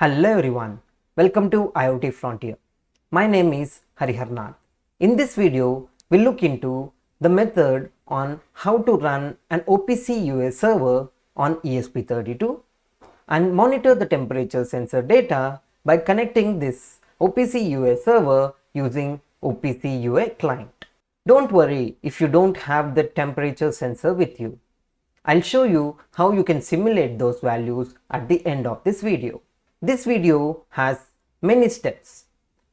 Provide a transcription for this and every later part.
Hello everyone, welcome to IoT Frontier. My name is Hariharnath. In this video, we'll look into the method on how to run an OPC UA server on ESP32 and monitor the temperature sensor data by connecting this OPC UA server using OPC UA client. Don't worry if you don't have the temperature sensor with you. I'll show you how you can simulate those values at the end of this video. This video has many steps,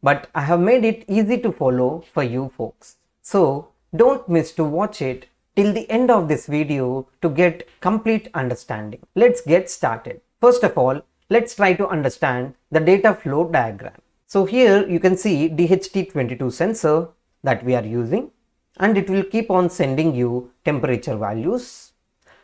but I have made it easy to follow for you folks. So don't miss to watch it till the end of this video to get complete understanding. Let's get started. First of all, let's try to understand the data flow diagram. So here you can see DHT22 sensor that we are using, and it will keep on sending you temperature values.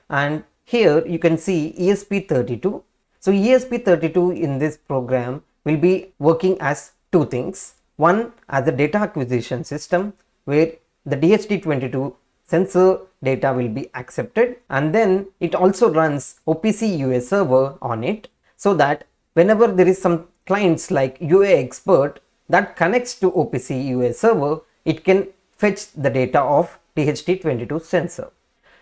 And here you can see ESP32. So ESP32 in this program will be working as two things. One, as a data acquisition system where the DHT22 sensor data will be accepted, and then it also runs OPC UA server on it, so that whenever there is some clients like UA expert that connects to OPC UA server, it can fetch the data of DHT22 sensor.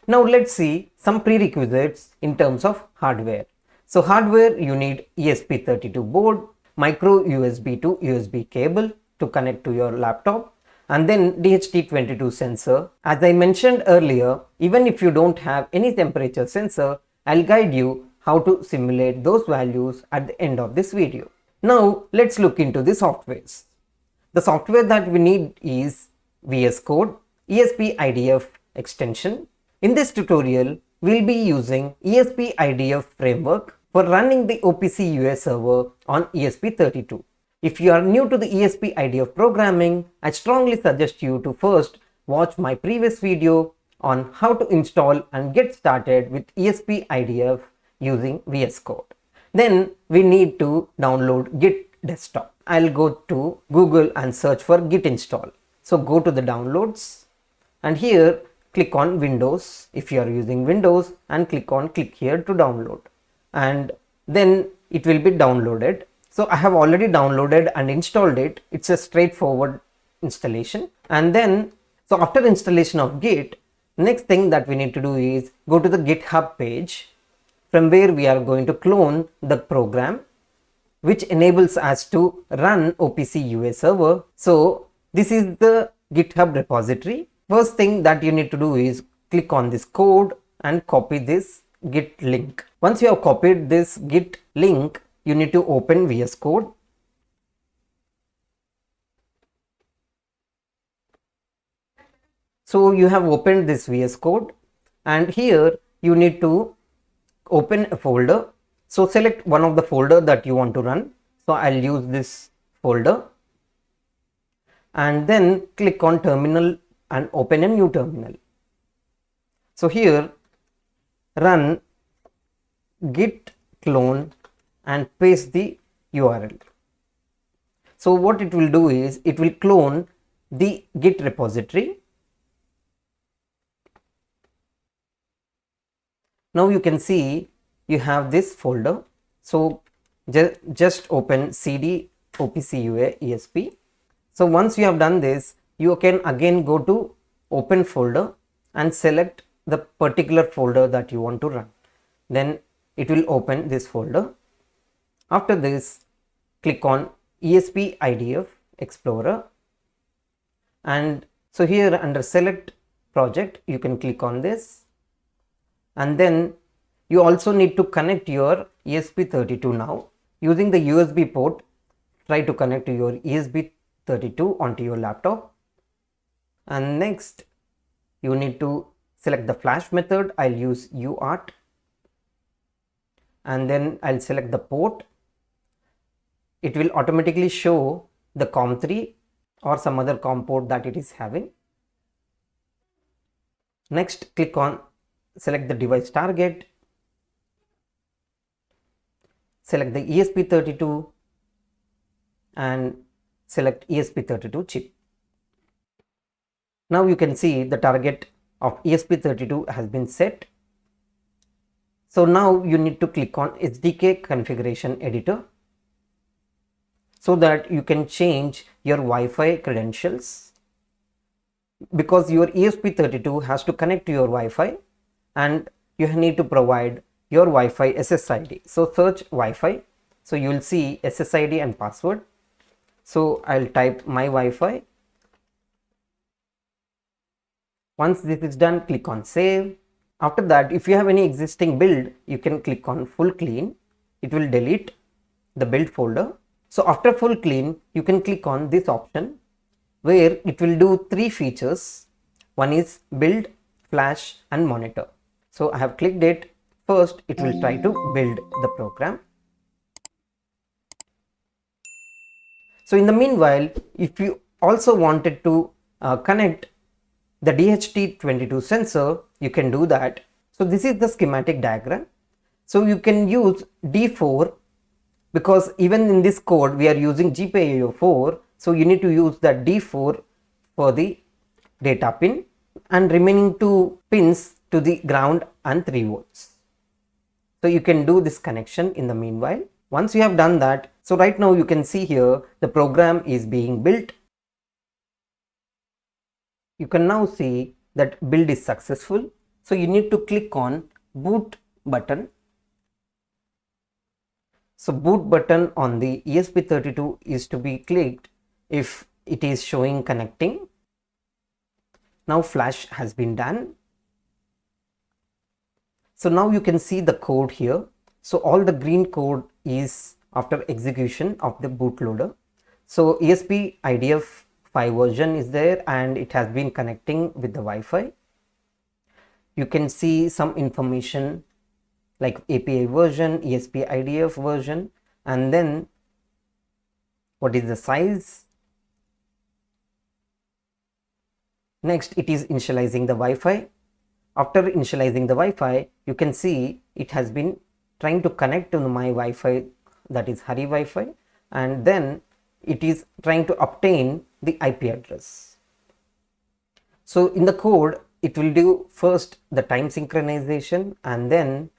Now let's see some prerequisites in terms of hardware. So hardware, you need ESP32 board, micro USB to USB cable to connect to your laptop, and then DHT22 sensor. As I mentioned earlier, even if you don't have any temperature sensor, I'll guide you how to simulate those values at the end of this video. Now let's look into the softwares. The software that we need is VS Code, ESP-IDF extension. In this tutorial, we'll be using ESP-IDF framework for running the OPC UA server on ESP32. If you are new to the ESP-IDF programming, I strongly suggest you to first watch my previous video on how to install and get started with ESP-IDF using VS Code. Then we need to download Git desktop. I'll go to Google and search for Git install. So go to the downloads, and here click on Windows if you are using Windows, and click here to download, and then it will be downloaded. So I have already downloaded and installed it. It's a straightforward installation. And then so after installation of Git, next thing that we need to do is go to the GitHub page, from where we are going to clone the program which enables us to run OPC UA server. So this is the GitHub repository. First thing that you need to do is click on this code and copy this Git link. Once you have copied this Git link, you need to open VS Code. So you have opened this VS Code, and here you need to open a folder. So select one of the folder that you want to run. So I'll use this folder, and then click on terminal and open a new terminal. So here run git clone and paste the URL. So what it will do is it will clone the Git repository. Now you can see you have this folder. So just open cd OPC UA ESP. So once you have done this, you can again go to open folder and select the particular folder that you want to run. Then it will open this folder. After this, click on ESP-IDF Explorer, and so here under select project you can click on this, and then you also need to connect your ESP32 now using the USB port. Try to connect to your ESP32 onto your laptop, and next you need to select the flash method. I'll use UART, and then I'll select the port. It will automatically show the COM3 or some other COM port that it is having. Next, click on select the device target, select the ESP32 and select ESP32 chip. Now you can see the target of ESP32 has been set. So now you need to click on SDK configuration editor so that you can change your Wi-Fi credentials, because your ESP32 has to connect to your Wi-Fi and you need to provide your Wi-Fi SSID. So search Wi-Fi. So you will see SSID and password. So I'll type my Wi-Fi. Once this is done, click on save. After that, if you have any existing build, you can click on full clean. It will delete the build folder. So after full clean, you can click on this option where it will do 3 features. One is build, flash and monitor. So I have clicked it. First, it will try to build the program. So in the meanwhile, if you also wanted to connect the DHT22 sensor, you can do that. So this is the schematic diagram. So you can use D4, because even in this code we are using GPIO4. So you need to use that D4 for the data pin and remaining 2 pins to the ground and 3 volts. So you can do this connection in the meanwhile. Once you have done that, so right now you can see here the program is being built. You can now see that build is successful. So you need to click on boot button. So boot button on the ESP32 is to be clicked if it is showing connecting. Now flash has been done. So now you can see the code here. So all the green code is after execution of the bootloader. So ESP-IDF 5 version is there and it has been connecting with the Wi-Fi. You can see some information like API version, ESP-IDF version, and then what is the size. Next, it is initializing the Wi-Fi. After initializing the Wi-Fi, you can see it has been trying to connect to my Wi-Fi, that is Hari Wi-Fi, and then it is trying to obtain the IP address. So in the code, it will do first the time synchronization and then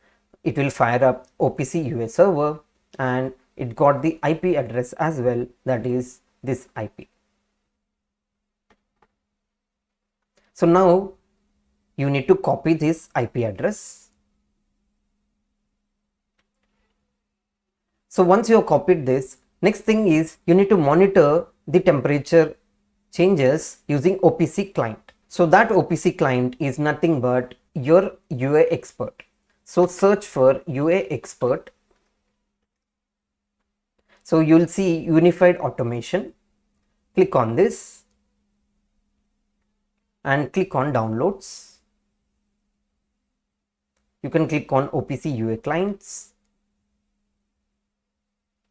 it will fire up OPC UA server, and it got the IP address as well, that is this IP. So now you need to copy this IP address. So once you have copied this, next thing is you need to monitor the temperature changes using OPC client. So that OPC client is nothing but your UA expert. So search for UA expert. So you will see unified automation. Click on this and click on downloads. You can click on OPC UA clients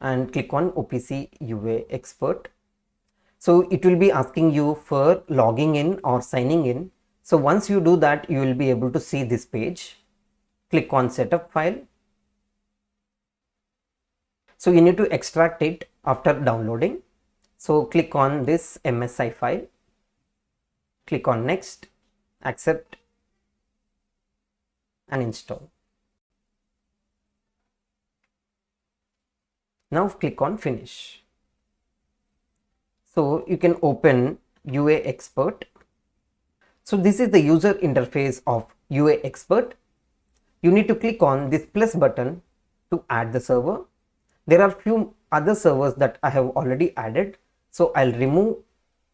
and click on OPC UA expert. So it will be asking you for logging in or signing in. So once you do that, you will be able to see this page. Click on setup file. So you need to extract it after downloading. So click on this MSI file. Click on next, accept and install. Now click on finish. So you can open UA expert. So this is the user interface of UA expert. You need to click on this plus button to add the server. There are few other servers that I have already added. So I'll remove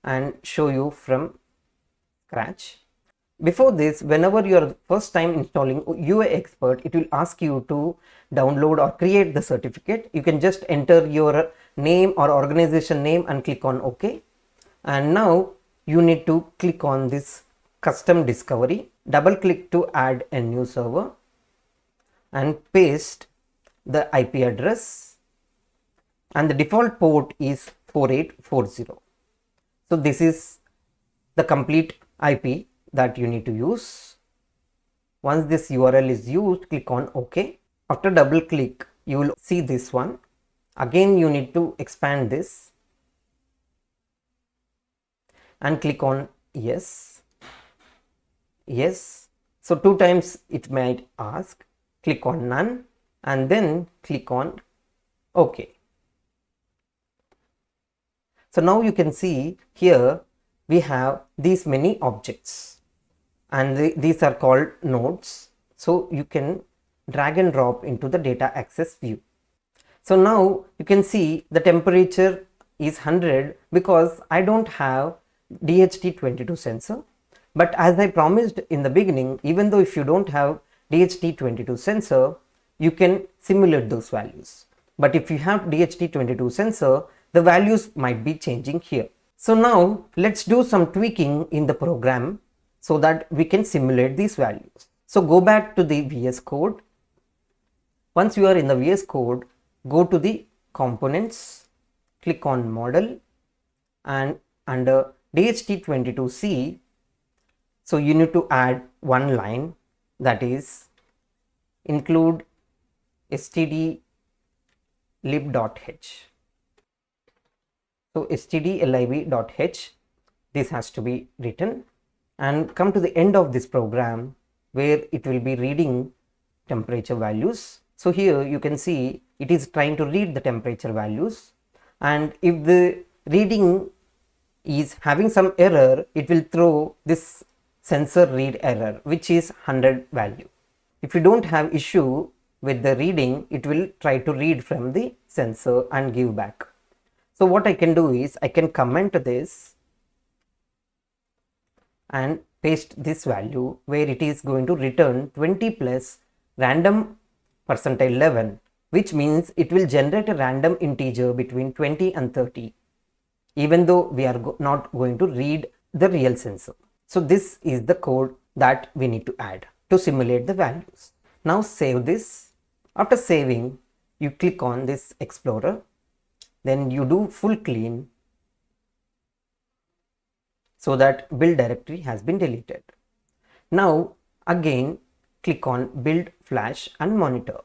and show you from scratch. Before this, whenever you are first time installing UA expert, it will ask you to download or create the certificate. You can just enter your name or organization name and click on OK. And now you need to click on this custom discovery. Double click to add a new server and paste the IP address, and the default port is 4840. So this is the complete IP that you need to use. Once this URL is used, click on OK. After double click, you will see this one. Again, you need to expand this and click on yes. Yes. So 2 times it might ask. Click on none and then click on OK. So now you can see here we have these many objects, and these are called nodes. So you can drag and drop into the data access view. So now you can see the temperature is 100 because I don't have DHT22 sensor. But as I promised in the beginning, even though if you don't have DHT22 sensor, you can simulate those values. But if you have DHT22 sensor, the values might be changing here. So now let's do some tweaking in the program so that we can simulate these values. So go back to the VS Code. Once you are in the VS Code, go to the components, click on model, and under DHT22C, so you need to add one line, that is include stdlib.h. So stdlib.h, this has to be written, and come to the end of this program where it will be reading temperature values. So here you can see it is trying to read the temperature values, and if the reading is having some error, it will throw this sensor read error, which is 100 value. If you don't have issue with the reading, it will try to read from the sensor and give back. So what I can do is I can comment this and paste this value where it is going to return 20 plus random percentile 11, which means it will generate a random integer between 20 and 30, even though we are not going to read the real sensor. So this is the code that we need to add to simulate the values. Now save this. After saving, you click on this Explorer, then you do full clean so that build directory has been deleted. Now again click on build flash and monitor.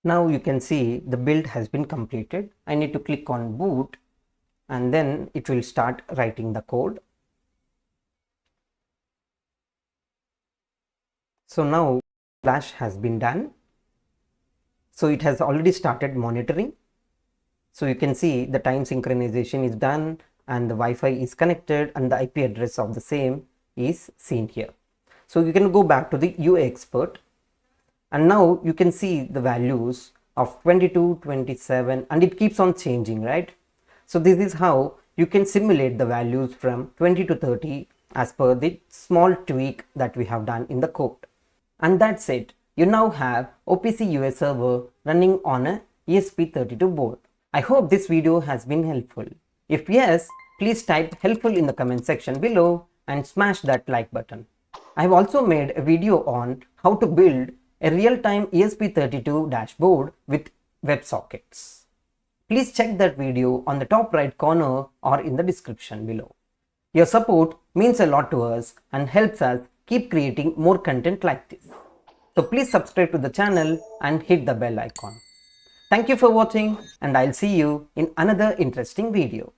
Now you can see the build has been completed. I need to click on boot and then it will start writing the code. So now flash has been done. So it has already started monitoring. So you can see the time synchronization is done and the Wi-Fi is connected and the IP address of the same is seen here. So you can go back to the UA expert. And now you can see the values of 22, 27, and it keeps on changing, right? So this is how you can simulate the values from 20 to 30 as per the small tweak that we have done in the code. And that's it. You now have OPC UA server running on a ESP32 board. I hope this video has been helpful. If yes, please type helpful in the comment section below and smash that like button. I have also made a video on how to build a real-time ESP32 dashboard with WebSockets. Please check that video on the top right corner or in the description below. Your support means a lot to us and helps us keep creating more content like this. So please subscribe to the channel and hit the bell icon. Thank you for watching, and I'll see you in another interesting video.